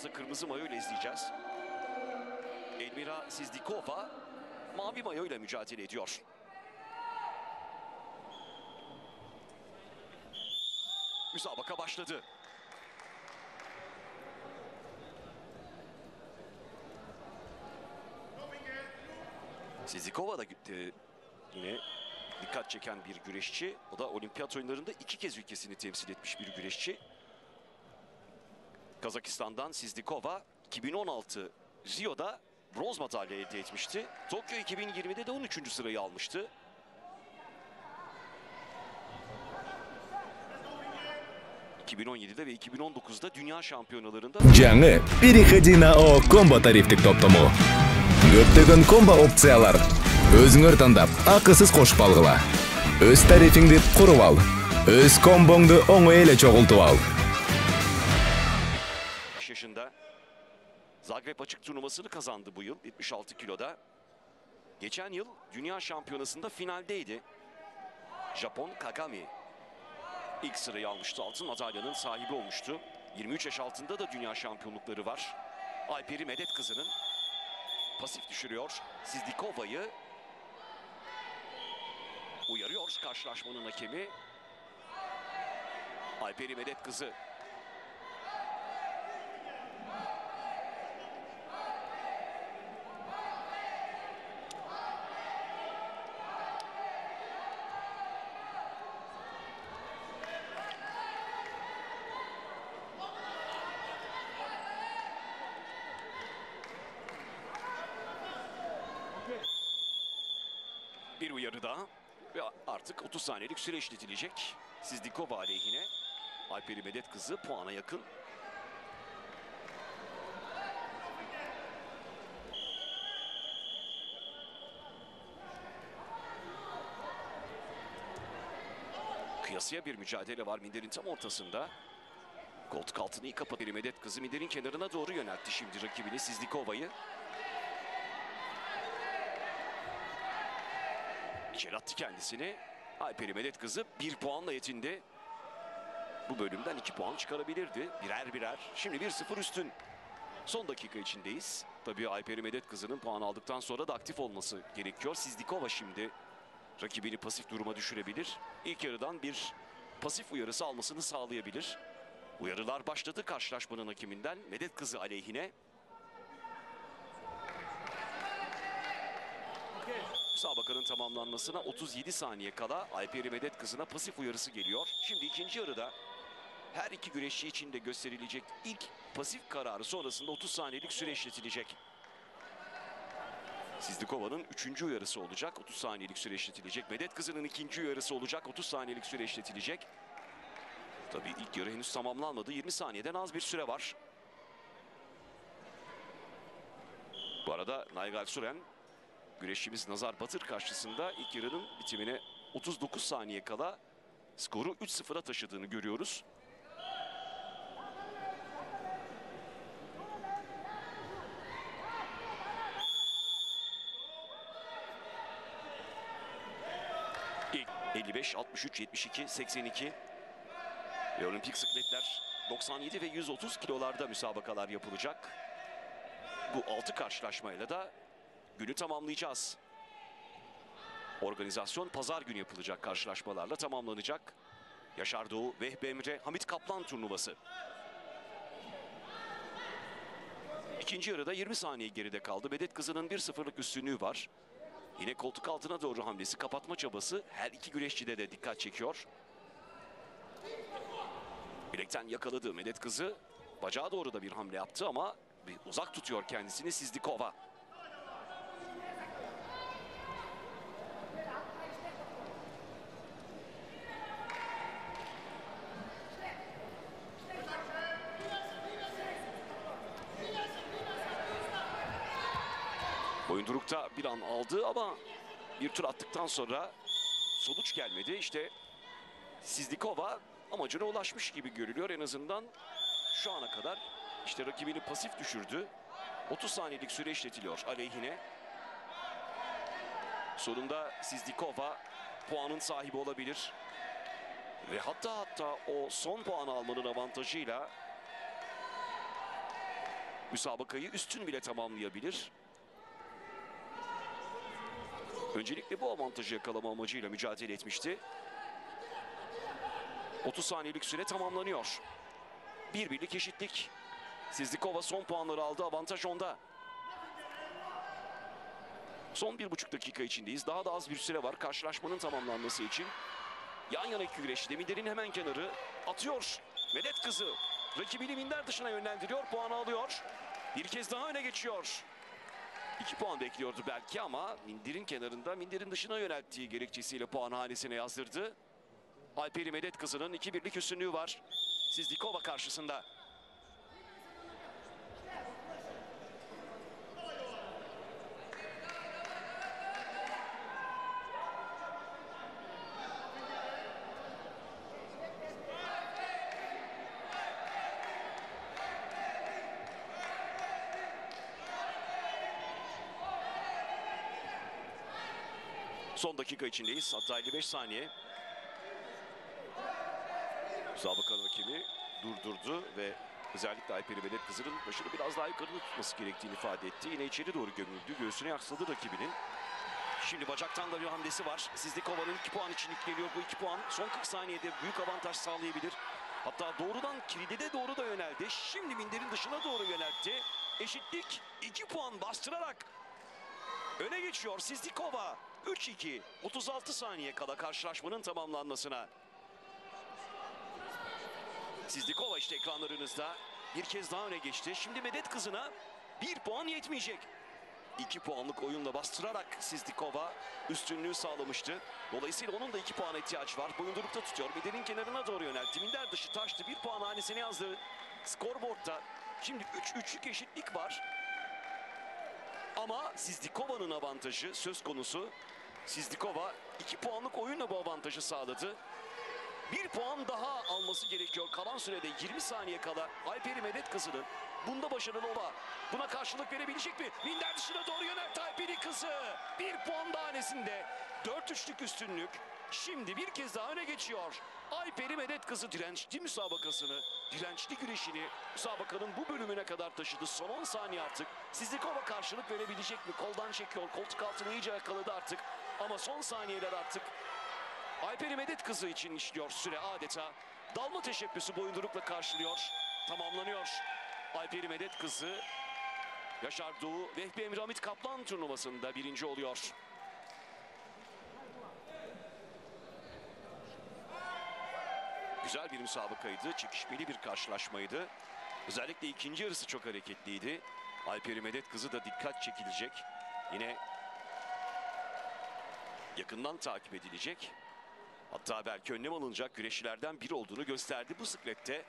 Kırmızı mayo ile izleyeceğiz. Elmira Sizdikova mavi mayo ile mücadele ediyor. Müsabaka başladı. Sizdikova da yine dikkat çeken bir güreşçi. O da olimpiyat oyunlarında 2 kez ülkesini temsil etmiş bir güreşçi. Kazakistan'dan Sizdikova 2016 Rio'da bronz madalya elde etmişti. Tokyo 2020'de de 13. sırayı almıştı. ...2017'de ve 2019'da dünya şampiyonalarında... Жаңы переходи на ООО Комбо тарифтик топтому. Көптөгөн комбо опциялар. Өзүңөр тандап, акысыз кошуп алгыла. Өз тарифиңди куруп ал. Өз комбоңду оңой эле чогултуп ал. ...yaşında Zagreb açık turnuvasını kazandı bu yıl 76 kiloda. Geçen yıl dünya şampiyonasında finaldeydi. Japon Kagami ilk sırayı almıştı. Altın madalyanın sahibi olmuştu. 23 yaş altında da dünya şampiyonlukları var. Alperi Medet kızının pasif düşürüyor. Sizdikova'yı uyarıyor karşılaşmanın hakemi. Alperi Medet kızı. Bir uyarı daha ve artık 30 saniyelik süre işletilecek. Sizdikova aleyhine. Alperi Medet kızı puana yakın. Kıyasıya bir mücadele var minderin tam ortasında. Koltuk altını iyi kapattı. Alperi Medet kızı minderin kenarına doğru yöneltti şimdi rakibini Sizdikova'yı. İçeri attı kendisini. Alperi Medet kızı 1 puanla yetindi. Bu bölümden 2 puan çıkarabilirdi. Birer birer. Şimdi 1-0 üstün. Son dakika içindeyiz. Tabii Alperi Medet kızının puan aldıktan sonra da aktif olması gerekiyor. Sizdikova şimdi rakibini pasif duruma düşürebilir. İlk yarıdan bir pasif uyarısı almasını sağlayabilir. Uyarılar başladı karşılaşmanın hakeminden. Medet kızı aleyhine. Müsabakanın tamamlanmasına 37 saniye kala Alperi Medet kızına pasif uyarısı geliyor. Şimdi ikinci yarıda her iki güreşçi için de gösterilecek ilk pasif kararı sonrasında 30 saniyelik süre işletilecek. Sizdikova'nın 3. uyarısı olacak. 30 saniyelik süre işletilecek. Medet kızının 2. uyarısı olacak. 30 saniyelik süre işletilecek. Tabii ilk yarı henüz tamamlanmadı. 20 saniyeden az bir süre var. Bu arada Naygal Suren, güreşçimiz Nazar Batır karşısında ilk yarının bitimine 39 saniye kala skoru 3-0'a taşıdığını görüyoruz. İlk 55, 63, 72, 82 ve olimpik sikletler 97 ve 130 kilolarda müsabakalar yapılacak. Bu 6 karşılaşmayla da günü tamamlayacağız. Organizasyon pazar günü yapılacak karşılaşmalarla tamamlanacak. Yaşar Doğu, Vehbi Emre, Hamit Kaplan turnuvası. İkinci yarıda 20 saniye geride kaldı. Medet kızının 1-0'lık üstünlüğü var. Yine koltuk altına doğru hamlesi, kapatma çabası her iki güreşçide de dikkat çekiyor. Bilekten yakaladı Medet kızı. Bacağa doğru da bir hamle yaptı ama uzak tutuyor kendisini Sizdikova. Boyundurukta bir an aldı ama bir tur attıktan sonra sonuç gelmedi. İşte Sizdikova amacına ulaşmış gibi görülüyor en azından şu ana kadar. İşte rakibini pasif düşürdü. 30 saniyelik süre işletiliyor aleyhine. Sonunda Sizdikova puanın sahibi olabilir. Ve hatta o son puanı almanın avantajıyla müsabakayı üstün bile tamamlayabilir. Öncelikle bu avantajı yakalama amacıyla mücadele etmişti. 30 saniyelik süre tamamlanıyor. Bir birlik eşitlik. Sizdikova son puanları aldı. Avantaj onda. Son 1,5 dakika içindeyiz. Daha da az bir süre var karşılaşmanın tamamlanması için. Yan yana iki güreşçi. Minder'in hemen kenarı atıyor. Medet kızı rakibini minder dışına yönlendiriyor. Puanı alıyor. Bir kez daha öne geçiyor. 2 puan bekliyordu belki ama minderin kenarında, minderin dışına yönelttiği gerekçesiyle puan hanesine yazdırdı. Alperi Medet kızının 2-1'lik üstünlüğü var Sizdikova karşısında. Son dakika içindeyiz. Hatta 55 saniye. Müsabakanın hakemi durdurdu ve özellikle Alperi Medet kızının başını biraz daha yukarıda tutması gerektiğini ifade etti. Yine içeri doğru gömüldü. Göğsüne yasladı rakibinin. Şimdi bacaktan da bir hamlesi var. Sizdikova'nın 2 puan için yükleniyor. Bu 2 puan son 40 saniyede büyük avantaj sağlayabilir. Hatta doğrudan kilide doğru da yöneldi. Şimdi minderin dışına doğru yöneltti. Eşitlik 2 puan bastırarak öne geçiyor Sizdikova. 3-2. 36 saniye kala karşılaşmanın tamamlanmasına. Sizdikova işte ekranlarınızda bir kez daha öne geçti. Şimdi Medet kızına 1 puan yetmeyecek. 2 puanlık oyunla bastırarak Sizdikova üstünlüğü sağlamıştı. Dolayısıyla onun da 2 puana ihtiyacı var. Boyundurukta tutuyor. Minder'in kenarına doğru yöneltti. Minder dışı taştı. 1 puan hanesine yazdı. Skorboardta şimdi 3-3'lük eşitlik var. Ama Sizdikova'nın avantajı söz konusu. Sizdikova 2 puanlık oyunla bu avantajı sağladı. 1 puan daha alması gerekiyor. Kalan sürede 20 saniye kala Alperi Medet kızının bunda başarılı ola. Buna karşılık verebilecek mi? Minder dışına doğru yöneltti Alperi kızı. 1 puan daha hanesinde. 4-3'lük üstünlük. Şimdi bir kez daha öne geçiyor. Alperi Medet kızı dirençli müsabakasını, dirençli güreşini müsabakanın bu bölümüne kadar taşıdı. Son 10 saniye artık. Sizdikova karşılık verebilecek mi? Koldan çekiyor. Koltuk altını iyice yakaladı artık. Ama son saniyeler artık Alperi Medet kızı için işliyor süre adeta. Dalma teşebbüsü boyundurukla karşılıyor. Tamamlanıyor. Alperi Medet kızı Yaşar Doğu Vehbi Emre Hamit Kaplan turnuvasında birinci oluyor. Güzel bir müsabakaydı. Çekişmeli bir karşılaşmaydı. Özellikle ikinci yarısı çok hareketliydi. Alperi Medet kızı da dikkat çekilecek. Yine yakından takip edilecek. Hatta belki önlem alınacak güreşçilerden biri olduğunu gösterdi bu siklette.